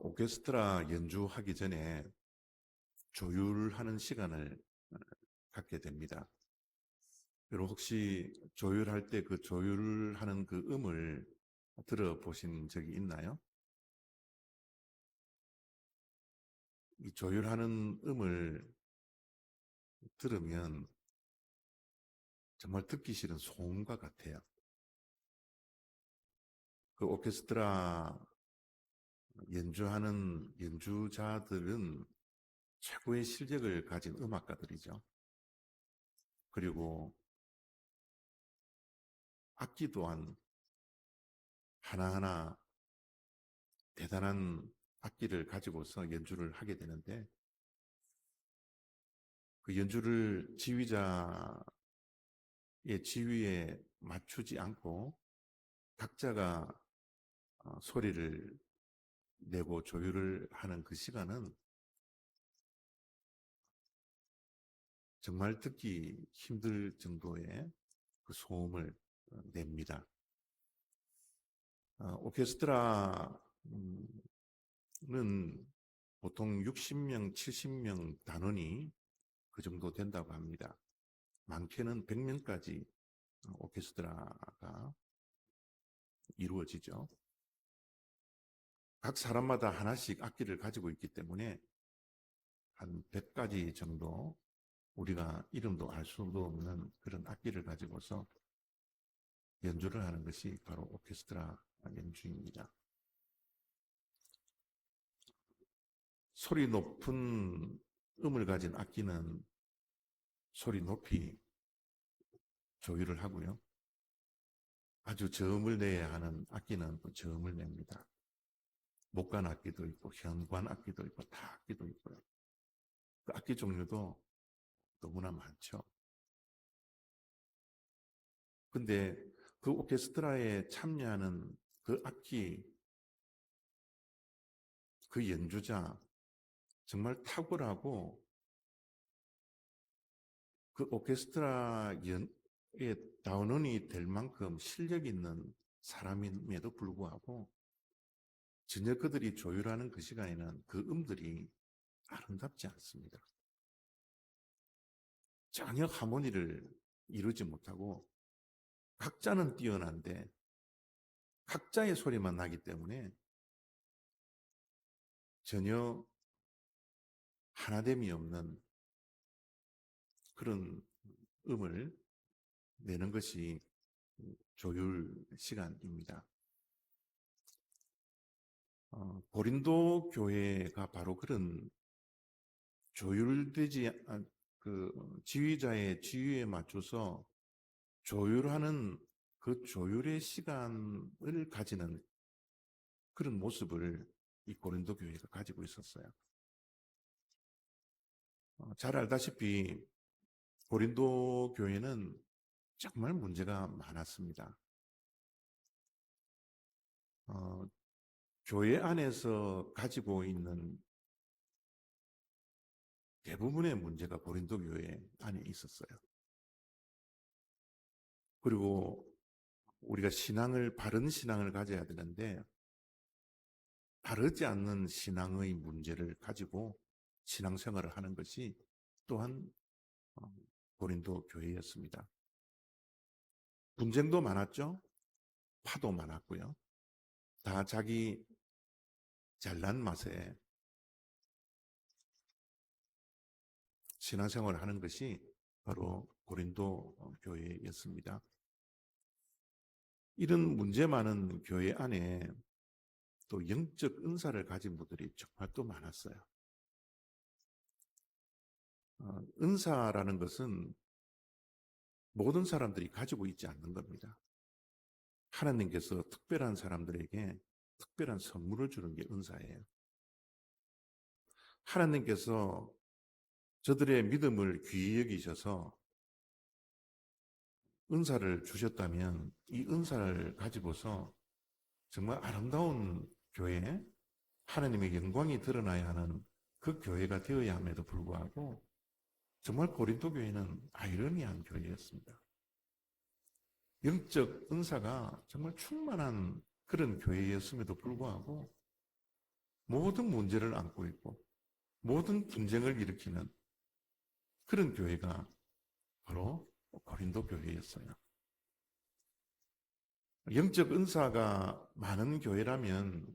오케스트라 연주하기 전에 조율하는 시간을 갖게 됩니다. 그리고 혹시 조율할 때 그 조율하는 그 음을 들어보신 적이 있나요? 이 조율하는 음을 들으면 정말 듣기 싫은 소음과 같아요. 그 오케스트라 연주하는 연주자들은 최고의 실력을 가진 음악가들이죠. 그리고 악기 또한 하나하나 대단한 악기를 가지고서 연주를 하게 되는데, 그 연주를 지휘자의 지휘에 맞추지 않고 각자가 소리를 내고 조율을 하는 그 시간은 정말 듣기 힘들 정도의 그 소음을 냅니다. 오케스트라는 보통 60명, 70명 단원이 그 정도 된다고 합니다. 많게는 100명까지 오케스트라가 이루어지죠. 각 사람마다 하나씩 악기를 가지고 있기 때문에 한 100가지 정도 우리가 이름도 알 수도 없는 그런 악기를 가지고서 연주를 하는 것이 바로 오케스트라 연주입니다. 소리 높은 음을 가진 악기는 소리 높이 조율을 하고요. 아주 저음을 내야 하는 악기는 또 저음을 냅니다. 목관 악기도 있고 현관 악기도 있고 타 악기도 있고요. 그 악기 종류도 너무나 많죠. 근데 그 오케스트라에 참여하는 그 악기, 그 연주자 정말 탁월하고 그 오케스트라에 다운원이 될 만큼 실력 있는 사람임에도 불구하고 전혀 그들이 조율하는 그 시간에는 그 음들이 아름답지 않습니다. 전혀 하모니를 이루지 못하고 각자는 뛰어난데 각자의 소리만 나기 때문에 전혀 하나됨이 없는 그런 음을 내는 것이 조율 시간입니다. 고린도 교회가 바로 그런 조율되지 그 지휘자의 지휘에 맞춰서 조율하는 그 조율의 시간을 가지는 그런 모습을 이 고린도 교회가 가지고 있었어요. 잘 알다시피 고린도 교회는 정말 문제가 많았습니다. 교회 안에서 가지고 있는 대부분의 문제가 고린도 교회 안에 있었어요. 그리고 우리가 바른 신앙을 가져야 되는데 바르지 않는 신앙의 문제를 가지고 신앙생활을 하는 것이 또한 고린도 교회였습니다. 분쟁도 많았죠. 파도 많았고요. 다 자기 잘난 맛에 신앙생활을 하는 것이 바로 고린도 교회였습니다. 이런 문제 많은 교회 안에 또 영적 은사를 가진 분들이 정말 또 많았어요. 은사라는 것은 모든 사람들이 가지고 있지 않는 겁니다. 하나님께서 특별한 사람들에게 특별한 선물을 주는 게 은사예요. 하나님께서 저들의 믿음을 귀히 여기셔서 은사를 주셨다면 이 은사를 가지고서 정말 아름다운 교회, 하나님의 영광이 드러나야 하는 그 교회가 되어야 함에도 불구하고 정말 고린도 교회는 아이러니한 교회였습니다. 영적 은사가 정말 충만한 그런 교회였음에도 불구하고 모든 문제를 안고 있고 모든 분쟁을 일으키는 그런 교회가 바로 고린도 교회였어요. 영적 은사가 많은 교회라면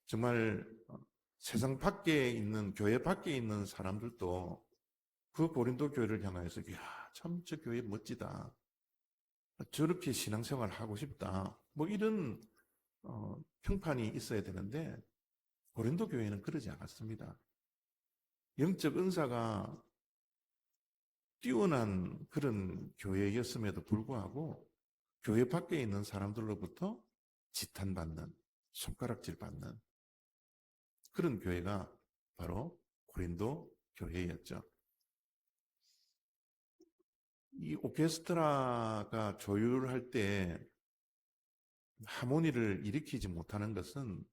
정말 세상 밖에 있는, 교회 밖에 있는 사람들도 그 고린도 교회를 향하여서 야, 참 저 교회 멋지다. 저렇게 신앙생활 하고 싶다. 뭐 이런 평판이 있어야 되는데 고린도 교회는 그러지 않았습니다. 영적 은사가 뛰어난 그런 교회였음에도 불구하고 교회 밖에 있는 사람들로부터 지탄받는, 손가락질 받는 그런 교회가 바로 고린도 교회였죠. 이 오케스트라가 조율할 때 하모니를 일으키지 못하는 것은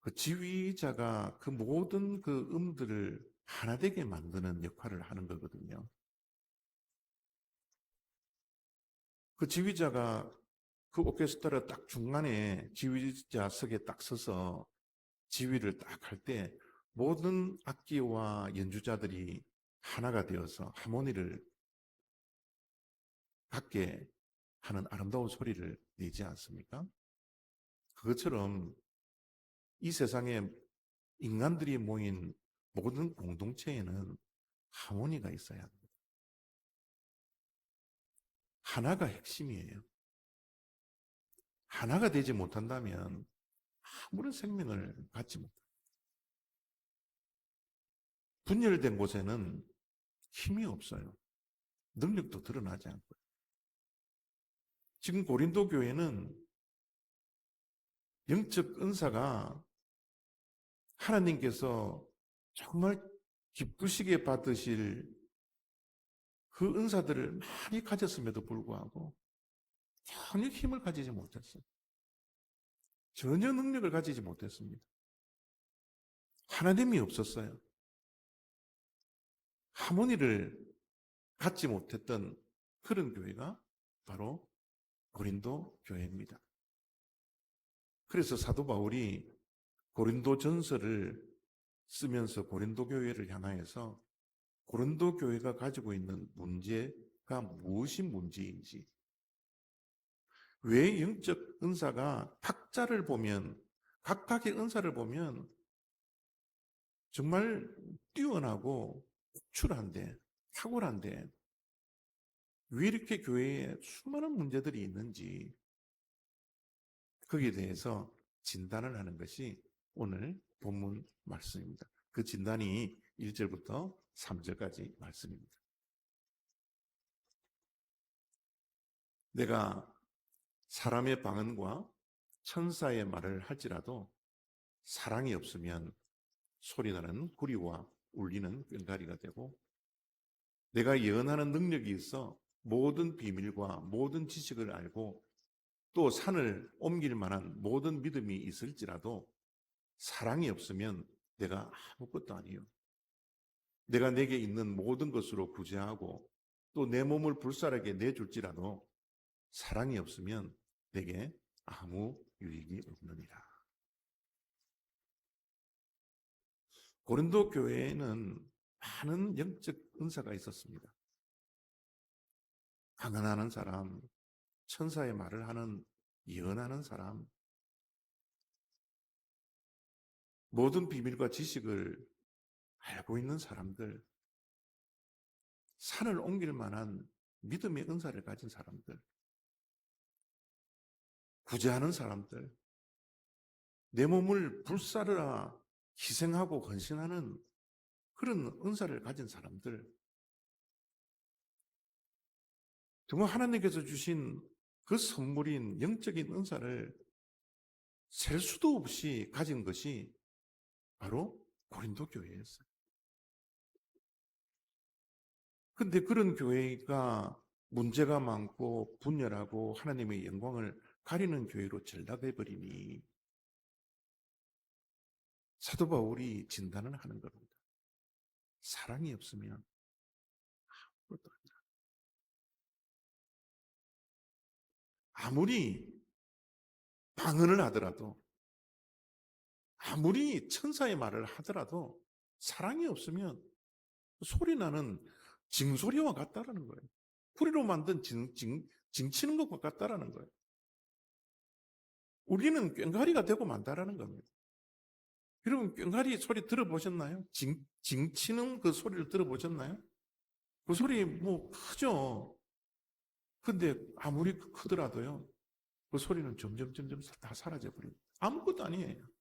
그 지휘자가 그 모든 그 음들을 하나 되게 만드는 역할을 하는 거거든요. 그 지휘자가 그 오케스트라 딱 중간에 지휘자석에 딱 서서 지휘를 딱 할 때 모든 악기와 연주자들이 하나가 되어서 하모니를 갖게 하는 아름다운 소리를 내지 않습니까? 그것처럼 이 세상에 인간들이 모인 모든 공동체에는 하모니가 있어야 합니다. 하나가 핵심이에요. 하나가 되지 못한다면 아무런 생명을 갖지 못합니다. 분열된 곳에는 힘이 없어요. 능력도 드러나지 않고요. 지금 고린도 교회는 영적 은사가 하나님께서 정말 기쁘시게 받으실 그 은사들을 많이 가졌음에도 불구하고 전혀 힘을 가지지 못했어요. 전혀 능력을 가지지 못했습니다. 하나님이 없었어요. 하모니를 갖지 못했던 그런 교회가 바로 고린도 교회입니다. 그래서 사도 바울이 고린도 전서를 쓰면서 고린도 교회를 향하여서 고린도 교회가 가지고 있는 문제가 무엇이 문제인지, 왜 영적 은사가 각자를 보면, 각각의 은사를 보면 정말 뛰어나고 우출한데, 탁월한데 왜 이렇게 교회에 수많은 문제들이 있는지, 거기에 대해서 진단을 하는 것이 오늘 본문 말씀입니다. 그 진단이 1절부터 3절까지 말씀입니다. 내가 사람의 방언과 천사의 말을 할지라도 사랑이 없으면 소리나는 구리와 울리는 꽹과리가 되고, 내가 예언하는 능력이 있어 모든 비밀과 모든 지식을 알고 또 산을 옮길 만한 모든 믿음이 있을지라도 사랑이 없으면 내가 아무것도 아니요. 내가 내게 있는 모든 것으로 구제하고 또 내 몸을 불살하게 내줄지라도 사랑이 없으면 내게 아무 유익이 없느니라. 고린도 교회에는 많은 영적 은사가 있었습니다. 강언하는 사람, 천사의 말을 하는, 예언하는 사람, 모든 비밀과 지식을 알고 있는 사람들, 산을 옮길 만한 믿음의 은사를 가진 사람들, 구제하는 사람들, 내 몸을 불사르라 희생하고 헌신하는 그런 은사를 가진 사람들, 정말 하나님께서 주신 그 선물인 영적인 은사를 셀 수도 없이 가진 것이 바로 고린도 교회였어요. 근데 그런 교회가 문제가 많고 분열하고 하나님의 영광을 가리는 교회로 전락해 버리니 사도 바울이 진단을 하는 겁니다. 사랑이 없으면 아무것도 아니다. 아무리 방언을 하더라도 아무리 천사의 말을 하더라도 사랑이 없으면 소리 나는 징소리와 같다라는 거예요. 구리로 만든 징치는 것과 같다라는 거예요. 우리는 꽹과리가 되고 만다라는 겁니다. 여러분 꽹과리 소리 들어보셨나요? 징치는 그 소리를 들어보셨나요? 그 소리 뭐 크죠. 근데 아무리 크더라도요. 그 소리는 점점 다 사라져 버립니다. 아무것도 아니에요.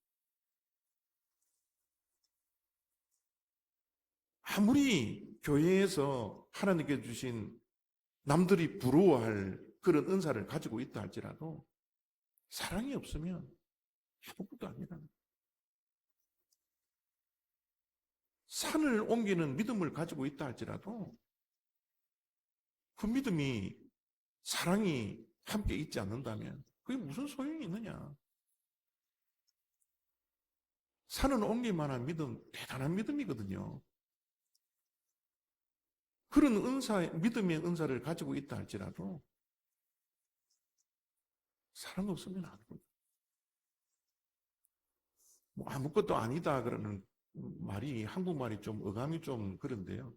아무리 교회에서 하나님께 주신 남들이 부러워할 그런 은사를 가지고 있다 할지라도 사랑이 없으면 아무것도 아니라는 거예요. 산을 옮기는 믿음을 가지고 있다 할지라도 그 믿음이 사랑이 함께 있지 않는다면 그게 무슨 소용이 있느냐. 산을 옮길 만한 믿음, 대단한 믿음이거든요. 그런 믿음의 은사를 가지고 있다 할지라도 사랑 없으면 안 돼요. 뭐 아무것도 아니다 그러는 말이 한국말이 좀 어감이 좀 그런데요.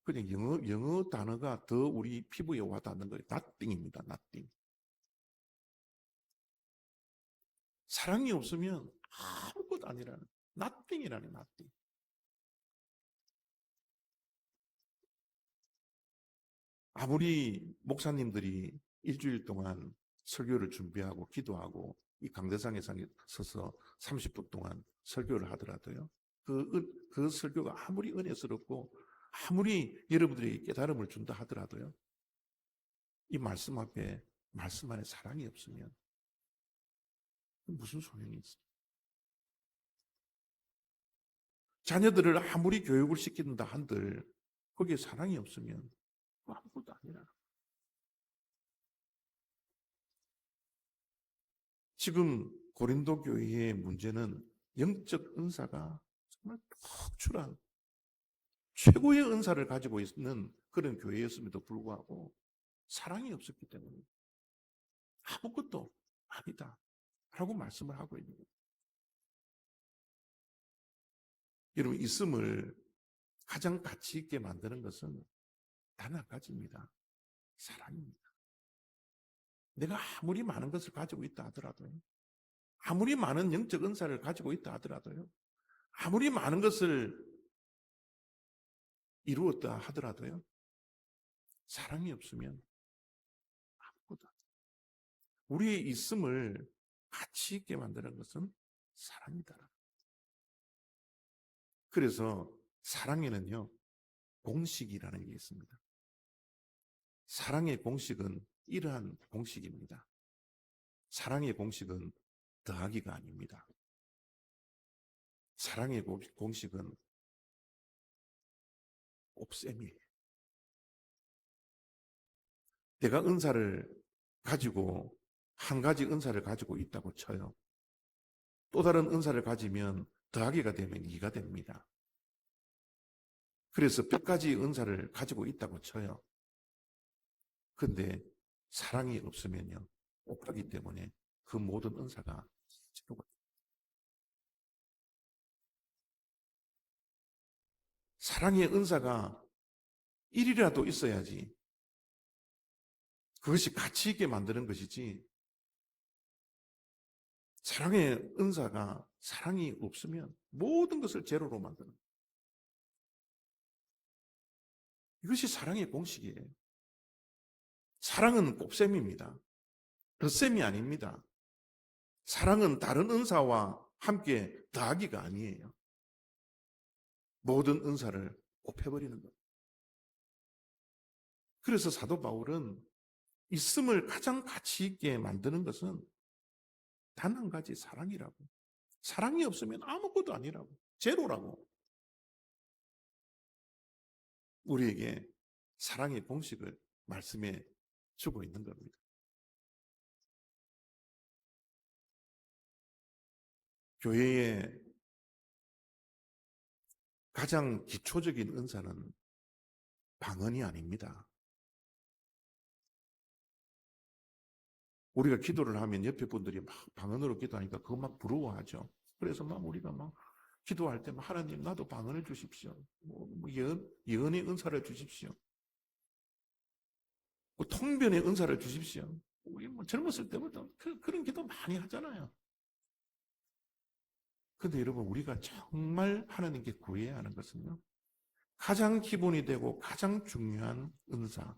그냥 영어 단어가 더 우리 피부에 와닿는 거예요. nothing입니다. nothing. 사랑이 없으면 아무것도 아니라는 nothing이라는 nothing. 아무리 목사님들이 일주일 동안 설교를 준비하고 기도하고 이 강대상에 서서 30분 동안 설교를 하더라도요. 그 설교가 아무리 은혜스럽고 아무리 여러분들에게 깨달음을 준다 하더라도요. 이 말씀 앞에 말씀 안에 사랑이 없으면 무슨 소용이 있어요? 자녀들을 아무리 교육을 시킨다 한들 거기에 사랑이 없으면 아무것도 아니라. 지금 고린도 교회의 문제는 영적 은사가 정말 특출한 최고의 은사를 가지고 있는 그런 교회였음에도 불구하고 사랑이 없었기 때문에 아무것도 아니다 라고 말씀을 하고 있는 거예요. 여러분 있음을 가장 가치 있게 만드는 것은 단 한 가지입니다. 사랑입니다. 내가 아무리 많은 것을 가지고 있다 하더라도요. 아무리 많은 영적 은사를 가지고 있다 하더라도요. 아무리 많은 것을 이루었다 하더라도요. 사랑이 없으면 아무것도 안 돼요. 우리의 있음을 가치 있게 만드는 것은 사랑이다. 그래서 사랑에는요. 공식이라는 게 있습니다. 사랑의 공식은 이러한 공식입니다. 사랑의 공식은 더하기가 아닙니다. 사랑의 공식은 곱셈이에요. 내가 은사를 가지고 한 가지 은사를 가지고 있다고 쳐요. 또 다른 은사를 가지면 더하기가 되면 2가 됩니다. 그래서 100가지 은사를 가지고 있다고 쳐요. 근데 사랑이 없으면요. 곱하기 때문에 그 모든 은사가 제로가 돼요. 사랑의 은사가 1이라도 있어야지 그것이 가치 있게 만드는 것이지 사랑의 은사가 사랑이 없으면 모든 것을 제로로 만드는 거예요. 이것이 사랑의 공식이에요. 사랑은 곱셈입니다. 덧셈이 아닙니다. 사랑은 다른 은사와 함께 더하기가 아니에요. 모든 은사를 곱해버리는 거예요. 그래서 사도 바울은 있음을 가장 가치 있게 만드는 것은 단 한 가지 사랑이라고. 사랑이 없으면 아무것도 아니라고. 제로라고. 우리에게 사랑의 공식을 말씀해 주고 있는 겁니다. 교회의 가장 기초적인 은사는 방언이 아닙니다. 우리가 기도를 하면 옆에 분들이 막 방언으로 기도하니까 그거 막 부러워하죠. 그래서 막 우리가 막 기도할 때 하나님 나도 방언을 주십시오. 예언의 은사를 주십시오. 통변의 은사를 주십시오. 우리 젊었을 때부터 그런 기도 많이 하잖아요. 근데 여러분 우리가 정말 하나님께 구해야 하는 것은요. 가장 기본이 되고 가장 중요한 은사,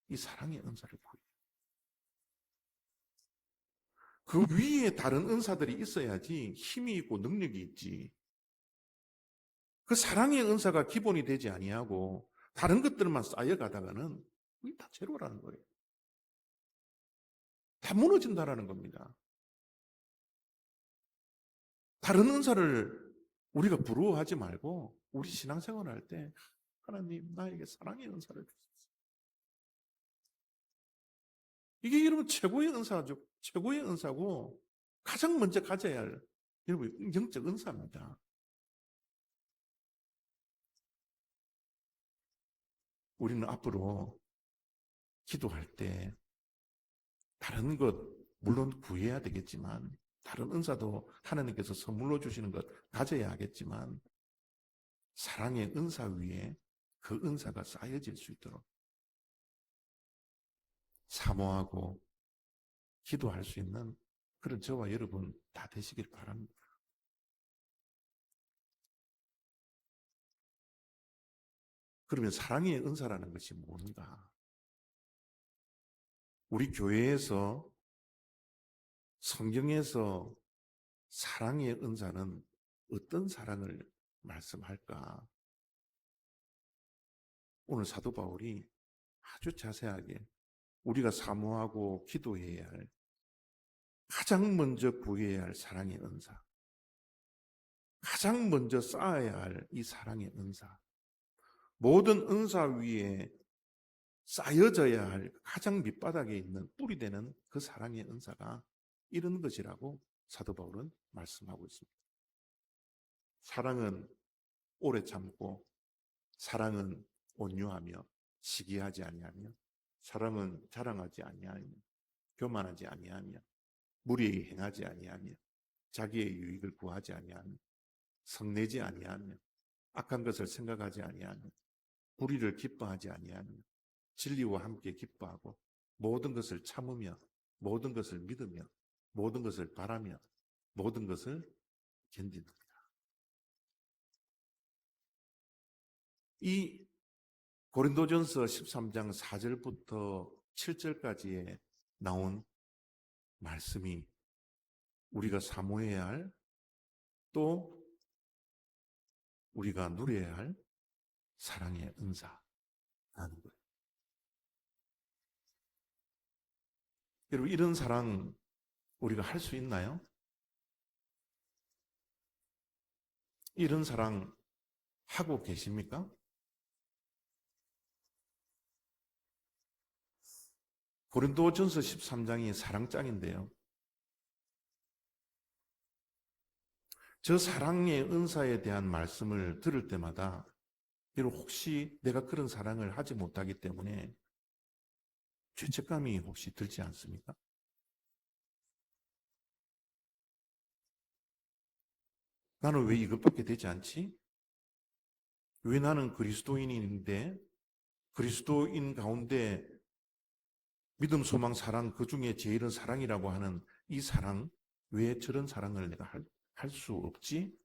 이 사랑의 은사를 구해요. 그 위에 다른 은사들이 있어야지 힘이 있고 능력이 있지. 그 사랑의 은사가 기본이 되지 아니하고 다른 것들만 쌓여가다가는 그게 다 제로라는 거예요. 다 무너진다라는 겁니다. 다른 은사를 우리가 부러워하지 말고 우리 신앙생활 할 때 하나님 나에게 사랑의 은사를 주십시오. 이게 여러분 최고의 은사죠. 최고의 은사고 가장 먼저 가져야 할 여러분 영적 은사입니다. 우리는 앞으로 기도할 때 다른 것 물론 구해야 되겠지만 다른 은사도 하나님께서 선물로 주시는 것 가져야 하겠지만 사랑의 은사 위에 그 은사가 쌓여질 수 있도록 사모하고 기도할 수 있는 그런 저와 여러분 다 되시길 바랍니다. 그러면 사랑의 은사라는 것이 뭔가? 우리 교회에서 성경에서 사랑의 은사는 어떤 사랑을 말씀할까? 오늘 사도 바울이 아주 자세하게 우리가 사모하고 기도해야 할 가장 먼저 구해야 할 사랑의 은사, 가장 먼저 쌓아야 할 이 사랑의 은사, 모든 은사 위에 쌓여져야 할 가장 밑바닥에 있는 뿌리 되는 그 사랑의 은사가 이런 것이라고 사도 바울은 말씀하고 있습니다. 사랑은 오래 참고, 사랑은 온유하며 시기하지 아니하며, 사랑은 자랑하지 아니하며, 교만하지 아니하며, 무리에게 행하지 아니하며, 자기의 유익을 구하지 아니하며, 성내지 아니하며, 악한 것을 생각하지 아니하며, 불의를 기뻐하지 아니하며, 진리와 함께 기뻐하고, 모든 것을 참으며, 모든 것을 믿으며, 모든 것을 바라며, 모든 것을 견딘다. 이 고린도전서 13장 4절부터 7절까지에 나온 말씀이 우리가 사모해야 할, 또 우리가 누려야 할 사랑의 은사라는 거예요. 여러분, 이런 사랑 우리가 할 수 있나요? 이런 사랑 하고 계십니까? 고린도전서 13장이 사랑장인데요. 저 사랑의 은사에 대한 말씀을 들을 때마다 여러분 혹시 내가 그런 사랑을 하지 못하기 때문에 죄책감이 혹시 들지 않습니까? 나는 왜 이것밖에 되지 않지? 왜 나는 그리스도인인데 그리스도인 가운데 믿음, 소망, 사랑 그 중에 제일은 사랑이라고 하는 이 사랑 왜 저런 사랑을 내가 할 수 없지?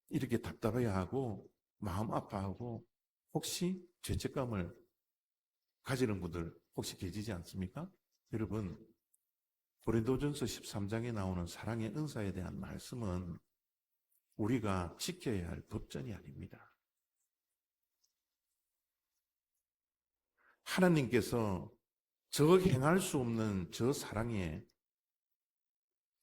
이렇게 답답해하고 마음 아파하고 혹시 죄책감을 가지는 분들 혹시 계시지 않습니까? 여러분 고린도전서 13장에 나오는 사랑의 은사에 대한 말씀은 우리가 지켜야 할 법전이 아닙니다. 하나님께서 저 행할 수 없는 저 사랑에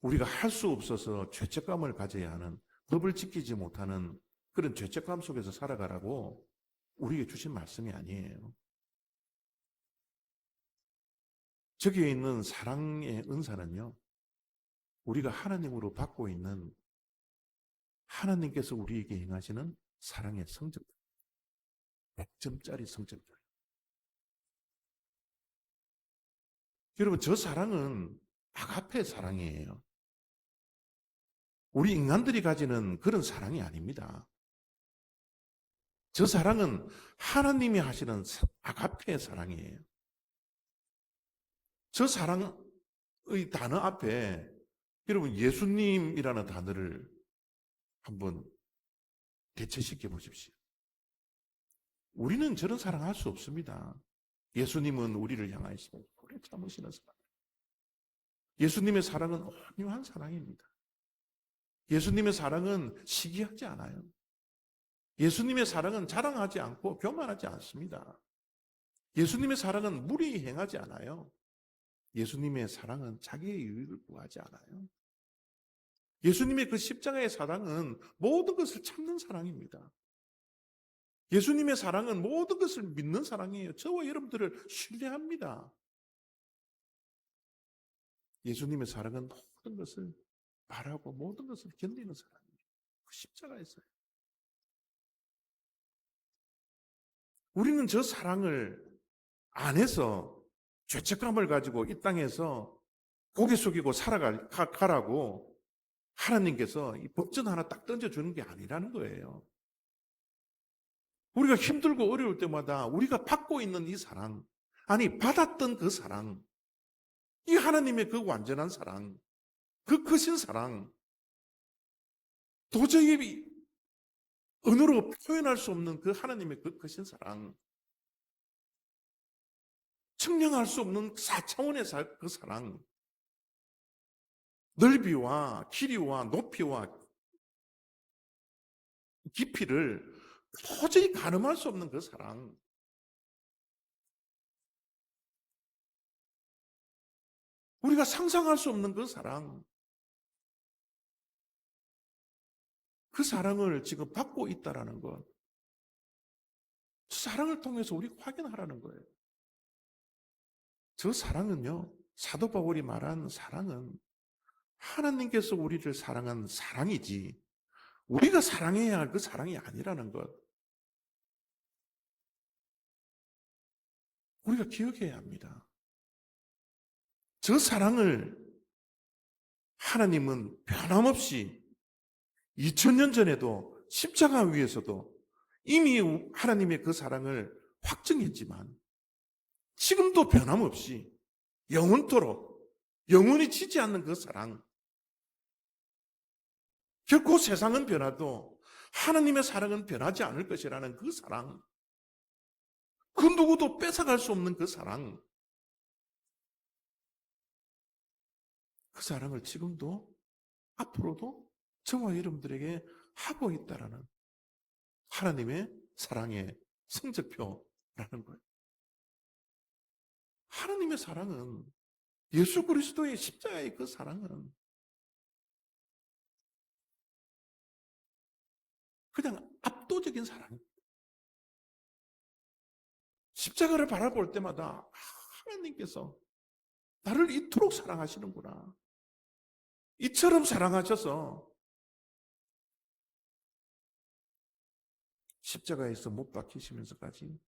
우리가 할 수 없어서 죄책감을 가져야 하는, 법을 지키지 못하는 그런 죄책감 속에서 살아가라고 우리에게 주신 말씀이 아니에요. 저기에 있는 사랑의 은사는요, 우리가 하나님으로 받고 있는 하나님께서 우리에게 행하시는 사랑의 성적, 100점짜리 성적들. 여러분, 저 사랑은 아가페 사랑이에요. 우리 인간들이 가지는 그런 사랑이 아닙니다. 저 사랑은 하나님이 하시는 아가페의 사랑이에요. 저 사랑의 단어 앞에 여러분 예수님이라는 단어를 한번 대체시켜 보십시오. 우리는 저런 사랑할 수 없습니다. 예수님은 우리를 향하여 오래 참으시는 사랑. 예수님의 사랑은 온유한 사랑입니다. 예수님의 사랑은 시기하지 않아요. 예수님의 사랑은 자랑하지 않고 교만하지 않습니다. 예수님의 사랑은 무리히 행하지 않아요. 예수님의 사랑은 자기의 유익을 구하지 않아요. 예수님의 그 십자가의 사랑은 모든 것을 참는 사랑입니다. 예수님의 사랑은 모든 것을 믿는 사랑이에요. 저와 여러분들을 신뢰합니다. 예수님의 사랑은 모든 것을 바라고 모든 것을 견디는 사랑이에요. 그 십자가에서요. 우리는 저 사랑을 안에서 죄책감을 가지고 이 땅에서 고개 숙이고 살아가라고 하나님께서 이 법전 하나 딱 던져주는 게 아니라는 거예요. 우리가 힘들고 어려울 때마다 우리가 받고 있는 이 사랑, 아니 받았던 그 사랑, 이 하나님의 그 완전한 사랑, 그 크신 사랑, 도저히 언어로 표현할 수 없는 그 하나님의 그 크신 사랑, 측량할 수 없는 4차원의 그 사랑, 넓이와 길이와 높이와 깊이를 도저히 가늠할 수 없는 그 사랑, 우리가 상상할 수 없는 그 사랑, 그 사랑을 지금 받고 있다라는 것, 그 사랑을 통해서 우리가 확인하라는 거예요. 저 사랑은요, 사도 바울이 말한 사랑은 하나님께서 우리를 사랑한 사랑이지 우리가 사랑해야 할 그 사랑이 아니라는 것, 우리가 기억해야 합니다. 저 사랑을 하나님은 변함없이 2000년 전에도 십자가 위에서도 이미 하나님의 그 사랑을 확증했지만 지금도 변함없이 영원토록 영원히 지지 않는 그 사랑, 결코 세상은 변화도 하나님의 사랑은 변하지 않을 것이라는 그 사랑, 그 누구도 뺏어갈 수 없는 그 사랑, 그 사랑을 지금도 앞으로도 저와 여러분들에게 하고 있다라는 하나님의 사랑의 성적표라는 거예요. 하나님의 사랑은, 예수 그리스도의 십자가의 그 사랑은 그냥 압도적인 사랑입니다. 십자가를 바라볼 때마다 하나님께서 나를 이토록 사랑하시는구나, 이처럼 사랑하셔서 십자가에서 못 박히시면서까지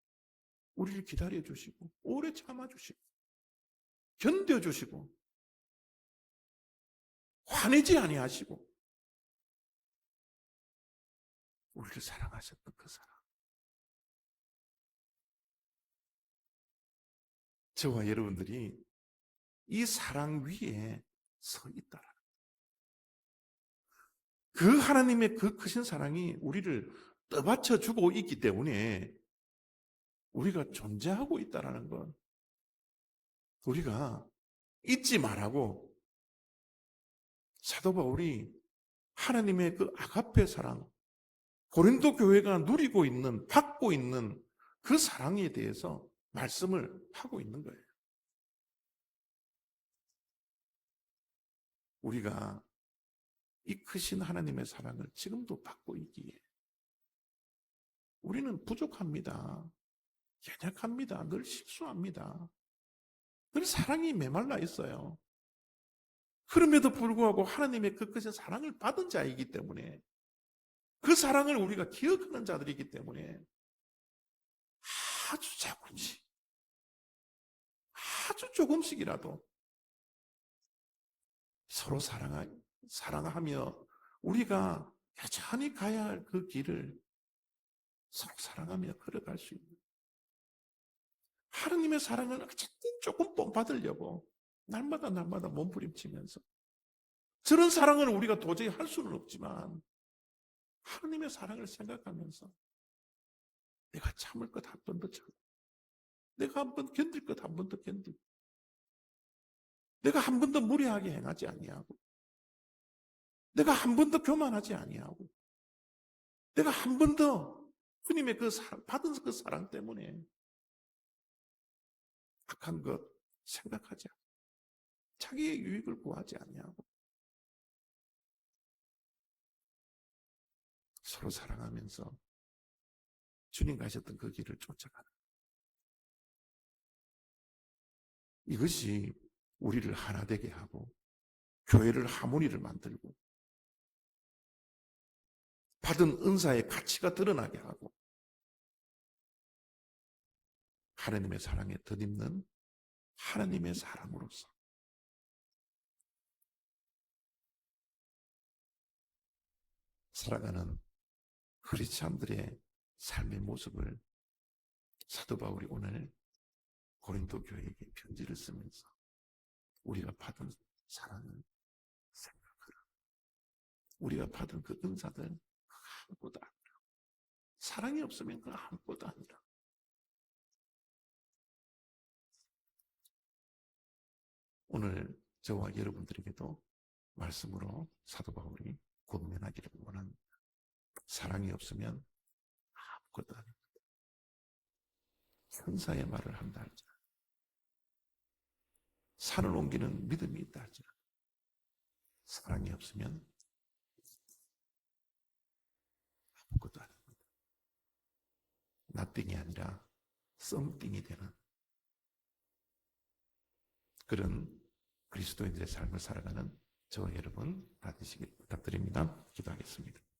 우리를 기다려주시고 오래 참아주시고 견뎌주시고 화내지 아니하시고 우리를 사랑하셨던 그 사랑, 저와 여러분들이 이 사랑 위에 서 있다라는, 그 하나님의 그 크신 사랑이 우리를 떠받쳐 주고 있기 때문에 우리가 존재하고 있다라는 것, 우리가 잊지 말라고 사도 바울이 하나님의 그 아가페 사랑, 고린도 교회가 누리고 있는, 받고 있는 그 사랑에 대해서 말씀을 하고 있는 거예요. 우리가 이 크신 하나님의 사랑을 지금도 받고 있기에 우리는 부족합니다. 연약합니다. 늘 실수합니다. 늘 사랑이 메말라 있어요. 그럼에도 불구하고 하나님의 그 크신 사랑을 받은 자이기 때문에, 그 사랑을 우리가 기억하는 자들이기 때문에 아주 조금씩, 아주 조금씩이라도 서로 사랑하며 우리가 여전히 가야 할 그 길을 서로 사랑하며 걸어갈 수 있는, 하느님의 사랑을 어쨌든 조금 뽐받으려고 날마다 몸부림치면서, 저런 사랑을 우리가 도저히 할 수는 없지만 하느님의 사랑을 생각하면서 내가 참을 것 한 번 더 참고, 내가 한 번 견딜 것 한 번 더 견디고, 내가 한 번 더 무례하게 행하지 아니하고, 내가 한 번 더 교만하지 아니하고, 내가 한 번 더 주님의 그 받은 그 사랑 때문에 악한 것 생각하지 않고, 자기의 유익을 구하지 아니하고, 서로 사랑하면서 주님 가셨던 그 길을 쫓아가는, 이것이 우리를 하나 되게 하고 교회를 하모니를 만들고 받은 은사의 가치가 드러나게 하고 하나님의 사랑에 덧입는 하나님의 사람으로서 살아가는 크리스찬들의 삶의 모습을 사도 바울이 오늘 고린도 교회에게 편지를 쓰면서 우리가 받은 사랑을 생각하라. 우리가 받은 그 은사들 아무것도 아니라, 사랑이 없으면 그 아무것도 아니라. 오늘 저와 여러분들에게도 말씀으로 사도 바울이 권면하기를 원합니다. 사랑이 없으면 아무것도 아닙니다. 천사의 말을 한다 할지라, 산을 옮기는 믿음이 있다 할지라, 사랑이 없으면 아무것도 아닙니다. 나띵이 아니라 썸띵이 되는 그런 그리스도인들의 삶을 살아가는 저와 여러분 다 되시길 부탁드립니다. 기도하겠습니다.